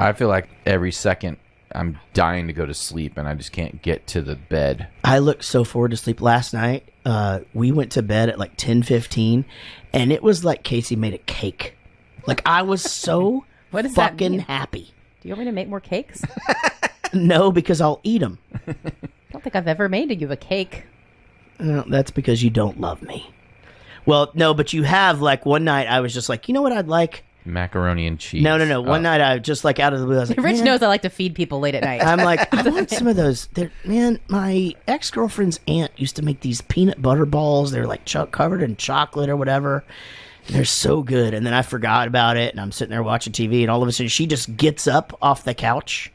I feel like every second I'm dying to go to sleep and I just can't get to the bed. I looked so forward to sleep last night. We went to bed at like 10:15, and it was like Casey made a cake. Like, I was so What does that fucking mean? happy. Do you want me to make more cakes? No, because I'll eat them. I don't think I've ever made you a cake. That's because you don't love me. Well, no, but you have. Like, one night I was just like, you know what I'd like? Macaroni and cheese. No. One night I just like out of the blue, I was like, Rich man. knows I like to feed people late at night. I'm like, I want some of those. Man, my ex-girlfriend's aunt used to make these peanut butter balls. They're like covered in chocolate or whatever. And they're so good. And then I forgot about it, and I'm sitting there watching TV, and all of a sudden she just gets up off the couch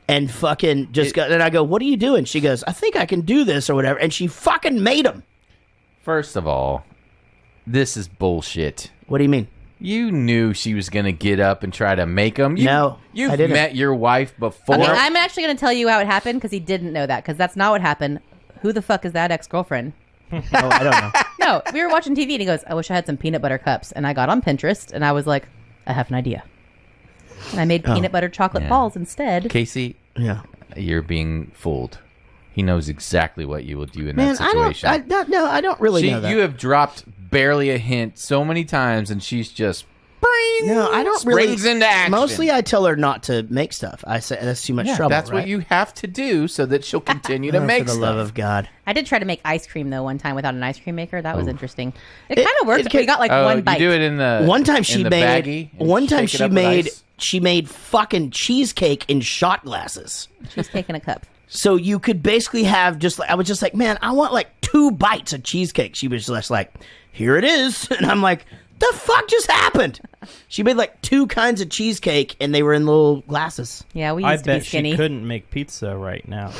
and fucking just go. And I go, what are you doing? She goes, I think I can do this or whatever. And she fucking made them. First of all, this is bullshit. What do you mean? You knew she was going to get up and try to make them. No, You've I didn't. met your wife before. Okay, I'm actually going to tell you how it happened because he didn't know that because that's not what happened. Who the fuck is that ex-girlfriend? Oh, I don't know. No, we were watching TV and he goes, I wish I had some peanut butter cups. And I got on Pinterest and I was like, I have an idea. And I made peanut butter chocolate Yeah. balls instead. Casey, Yeah. you're being fooled. He knows exactly what you will do in Man, that situation. I don't really know that. You have dropped barely a hint so many times, and she's just No, I don't springs really. into action. Mostly, I tell her not to make stuff. I say that's too much trouble. That's right? what you have to do so that she'll continue to Oh, make for the stuff. love of God. I did try to make ice cream though one time without an ice cream maker. That was interesting. It kind of worked. it We got like Oh, one bite. you do it in the One time in she the made. baggie and One time shake it she up with made. ice? She made fucking cheesecake in shot glasses. Cheesecake in a cup. So you could basically have just like I was just like, man, I want like 2 bites of cheesecake. She was just like, here it is, and I'm like, the fuck just happened? She made like 2 kinds of cheesecake, and they were in little glasses. Yeah, we I used to be bet skinny. she couldn't make pizza right now.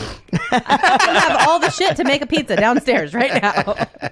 I have all the shit to make a pizza downstairs right now.